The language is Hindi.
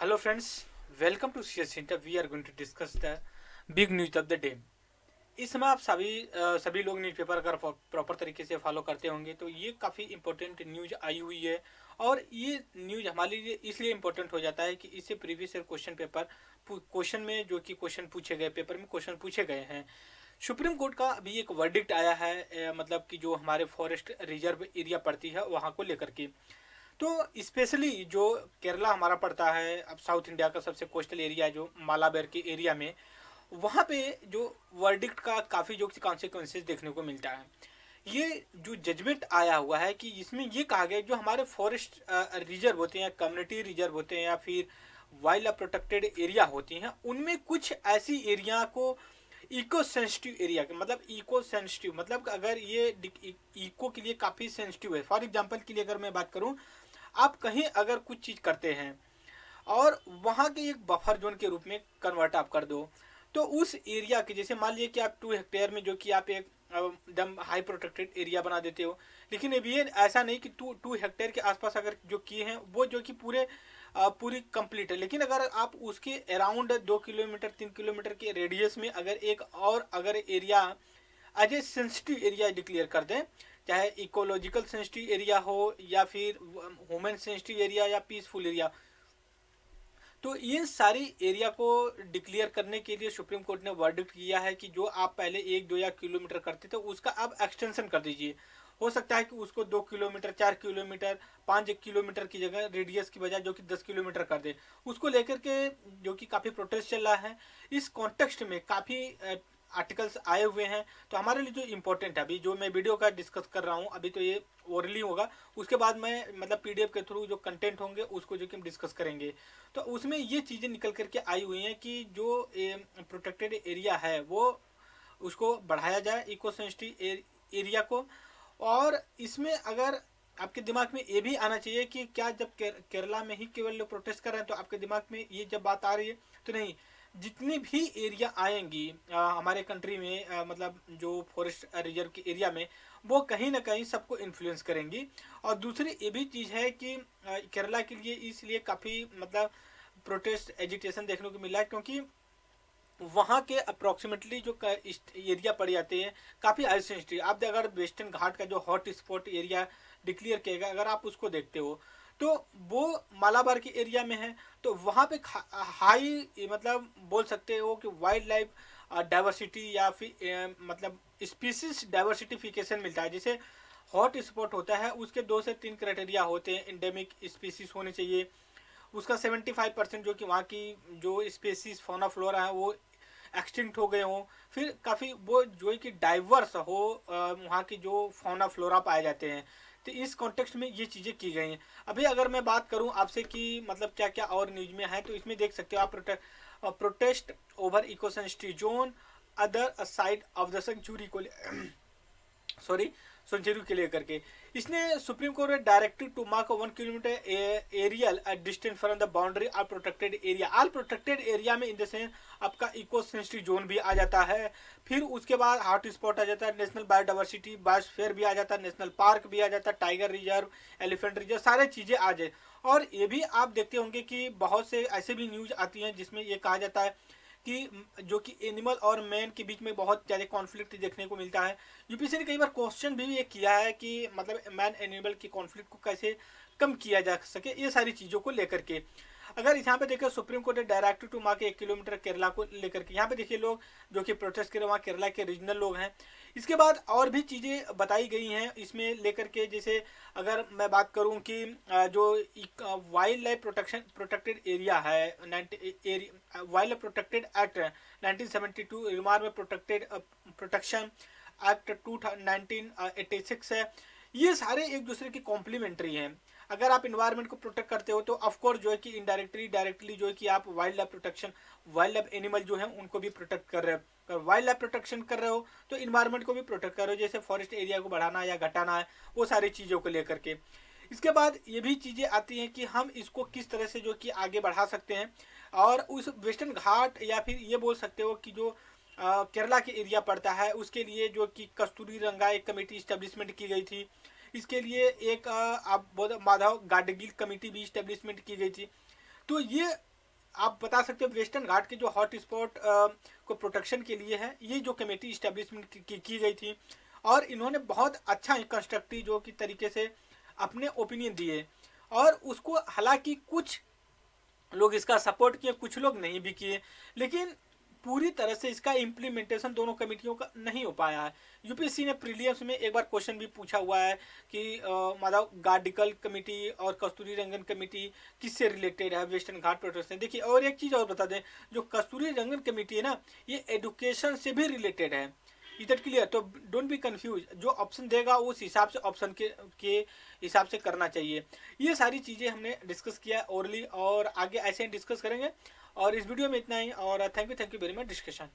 Hello friends, welcome to CS Center. We are going to discuss the big news of the day. इस समय आप सभी लोग न्यूज़पेपर अगर प्रॉपर तरीके से फॉलो करते होंगे तो ये काफ़ी इंपॉर्टेंट न्यूज आई हुई है। और ये न्यूज हमारे लिए इसलिए इम्पोर्टेंट हो जाता है कि इससे प्रीवियस ईयर क्वेश्चन में जो कि क्वेश्चन पूछे गए, पेपर में क्वेश्चन पूछे गए हैं। सुप्रीम कोर्ट का अभी एक वर्डिक्ट आया है, मतलब कि जो हमारे फॉरेस्ट रिजर्व एरिया पड़ती है वहाँ को लेकर के। तो स्पेशली जो केरला हमारा पड़ता है, अब साउथ इंडिया का सबसे कोस्टल एरिया जो मालाबार के एरिया में, वहाँ पे जो वर्डिक्ट का काफ़ी जो कॉन्सिक्वेंसेस देखने को मिलता है। ये जो जजमेंट आया हुआ है कि इसमें ये कहा गया जो हमारे फॉरेस्ट रिजर्व होते हैं, कम्युनिटी रिजर्व होते हैं या फिर वाइल्ड लाइफ प्रोटेक्टेड एरिया होती हैं, उनमें कुछ ऐसी एरिया को इको सेंसिटिव एरिया के, मतलब इको सेंसिटिव मतलब अगर ये इको के लिए काफ़ी सेंसिटिव है। फॉर एग्जांपल के लिए अगर मैं बात करूं, आप कहीं अगर कुछ चीज़ करते हैं और वहाँ के एक बफर जोन के रूप में कन्वर्ट आप कर दो, तो उस एरिया के, जैसे मान लीजिए कि आप 2 हेक्टेयर में जो कि आप एक एकदम हाई प्रोटेक्टेड एरिया बना देते हो, लेकिन अब ये ऐसा नहीं कि 2 हेक्टेयर के आसपास अगर जो किए हैं वो जो कि पूरी कंप्लीट है, लेकिन अगर आप उसके अराउंड 2 किलोमीटर 3 किलोमीटर के रेडियस में अगर area as a sensitive area declare कर दें, चाहे इकोलॉजिकल सेंसिटिव एरिया हो या फिर ह्यूमन सेंसिटिव एरिया या पीसफुल एरिया, तो ये सारी एरिया को डिक्लेयर करने के लिए सुप्रीम कोर्ट ने वर्डिक्ट किया है कि जो आप पहले 1-2 या किलोमीटर करते थे उसका अब एक्सटेंशन कर दीजिए। हो सकता है कि उसको 2 किलोमीटर 4 किलोमीटर 5 किलोमीटर की जगह रेडियस की बजाय जो कि 10 किलोमीटर कर दे। उसको लेकर के जो कि काफ़ी प्रोटेस्ट चल रहा है। इस कॉन्टेक्स्ट में काफ़ी आर्टिकल्स आए हुए हैं। तो हमारे लिए जो इम्पोर्टेंट है, अभी जो मैं वीडियो का डिस्कस कर रहा हूँ, अभी तो ये ओरली होगा, उसके बाद मैं मतलब पीडीएफ के थ्रू जो कंटेंट होंगे उसको जो कि हम डिस्कस करेंगे। तो उसमें ये चीज़ें निकल करके आई हुई हैं कि जो प्रोटेक्टेड एरिया है वो उसको बढ़ाया जाए, इको सेंसिटिव एरिया को। और इसमें अगर आपके दिमाग में ये भी आना चाहिए कि क्या जब केरला में ही केवल लोग प्रोटेस्ट कर रहे हैं तो आपके दिमाग में ये जब बात आ रही है तो नहीं, जितनी भी एरिया आएंगी हमारे कंट्री में, मतलब जो फॉरेस्ट रिजर्व के एरिया में, वो कहीं ना कहीं सबको इन्फ्लुएंस करेंगी। और दूसरी ये भी चीज़ है कि केरला के लिए इसलिए काफ़ी मतलब प्रोटेस्ट एजिटेशन देखने को मिला है क्योंकि वहाँ के अप्रॉक्सीमेटली जो एरिया पड़ जाते हैं काफ़ी हाई सेंसिटिव। आप अगर वेस्टर्न घाट का जो हॉट स्पॉट एरिया डिक्लेयर किएगा, अगर आप उसको देखते हो तो वो मालाबार के एरिया में है। तो वहाँ पे हाई मतलब बोल सकते हो कि वाइल्ड लाइफ डाइवर्सिटी या फिर मतलब स्पीसीज डाइवर्सिटिफिकेशन मिलता है। जैसे हॉट स्पॉट होता है उसके 2 से 3 क्राइटेरिया होते हैं। इंडेमिक स्पीसीज होने चाहिए, उसका 75% जो कि वहाँ की जो स्पेसीज फौना फ्लोरा है वो एक्सटिंक्ट हो गए हों, फिर काफ़ी वो जो है कि डाइवर्स हो वहाँ की जो फौना फ्लोरा पाए जाते हैं। तो इस कॉन्टेक्स्ट में ये चीज़ें की गई हैं। अभी अगर मैं बात करूँ आपसे कि मतलब क्या क्या और न्यूज में है, तो इसमें देख सकते हो आप protest over eco sensitive zone other side of the century को सॉरी सेंचुरी के लिए करके इसने सुप्रीम कोर्ट में directed to mark 1 kilometre aerial distance from the boundary of protected area. All protected area में इन द सेंस आपका इको सेंसिटिव जोन भी आ जाता है, फिर उसके बाद हॉट स्पॉट आ जाता है, नेशनल बायोडाइवर्सिटी बायोस्फीयर भी आ जाता है, नेशनल पार्क भी आ जाता है, टाइगर रिजर्व, एलिफेंट रिजर्व, सारे चीज़ें आ जाए। और ये भी आप देखते होंगे कि बहुत से ऐसे भी न्यूज आती हैं जिसमें ये कहा जाता है कि जो कि एनिमल और मैन के बीच में बहुत ज़्यादा कॉन्फ्लिक्ट देखने को मिलता है। यूपीएससी ने कई बार क्वेश्चन भी ये किया है कि मतलब मैन एनिमल की कॉन्फ्लिक्ट को कैसे कम किया जा सके, ये सारी चीज़ों को लेकर के। अगर यहाँ पे देखिए सुप्रीम कोर्ट ने directive to mark 1 kilometre Kerala को लेकर के, यहाँ पे देखिए लोग जो कि प्रोटेस्ट कर रहे हैं वहाँ केरला के रीजनल लोग हैं। इसके बाद और भी चीज़ें बताई गई हैं इसमें लेकर के, जैसे अगर मैं बात करूँ कि जो वाइल्ड लाइफ प्रोटेक्टेड एरिया है, wild life protected act 1972, environment protection act 1986 है। ये सारे एक दूसरे की कॉम्प्लीमेंट्री हैं। अगर आप इन्वायरमेंट को प्रोटेक्ट करते हो तो ऑफकोर्स जो है कि इनडायरेक्टली डायरेक्टली जो है कि आप wild life protection, wild life animal जो है उनको भी प्रोटेक्ट कर रहे हो। अगर वाइल्ड लाइफ प्रोटेक्शन कर रहे हो तो इन्वायरमेंट को भी प्रोटेक्ट कर रहे हो, जैसे फॉरेस्ट एरिया को बढ़ाना या घटाना है, वो सारी चीज़ों को लेकर के। इसके बाद ये भी चीज़ें आती हैं कि हम इसको किस तरह से जो कि आगे बढ़ा सकते हैं। और उस वेस्टर्न घाट या फिर ये बोल सकते हो कि जो केरला के एरिया पड़ता है उसके लिए जो कि कस्तूरी रंगा एक कमेटी इस्टेब्लिशमेंट की गई थी। इसके लिए एक आप माधव गाडगिल कमेटी भी इस्टेब्लिशमेंट की गई थी। तो ये आप बता सकते हो वेस्टर्न घाट के जो हॉट स्पॉट को प्रोटेक्शन के लिए है, ये जो कमेटी इस्टेब्लिशमेंट की गई थी, और इन्होंने बहुत अच्छा कंस्ट्रक्टिव जो कि तरीके से अपने ओपिनियन दिए, और उसको हालांकि कुछ लोग इसका सपोर्ट किए, कुछ लोग नहीं भी किए, लेकिन पूरी तरह से इसका इम्प्लीमेंटेशन दोनों कमेटियों का नहीं हो पाया है। यूपीएससी ने प्रीलियम्स में एक बार क्वेश्चन भी पूछा हुआ है कि मतलब गार्डिकल कमेटी और कस्तूरी रंगन कमेटी किससे रिलेटेड है वेस्टर्न घाट प्रोटेक्शन। देखिए, और एक चीज़ और बता दें, जो कस्तूरी रंगन कमेटी है ना, ये एडुकेशन से भी रिलेटेड है। इधर क्लियर, तो डोंट बी कंफ्यूज, जो ऑप्शन देगा उस हिसाब से ऑप्शन के हिसाब से करना चाहिए। ये सारी चीज़ें हमने डिस्कस किया ओरली, और आगे ऐसे ही डिस्कस करेंगे। और इस वीडियो में इतना ही, और thank you very much discussion.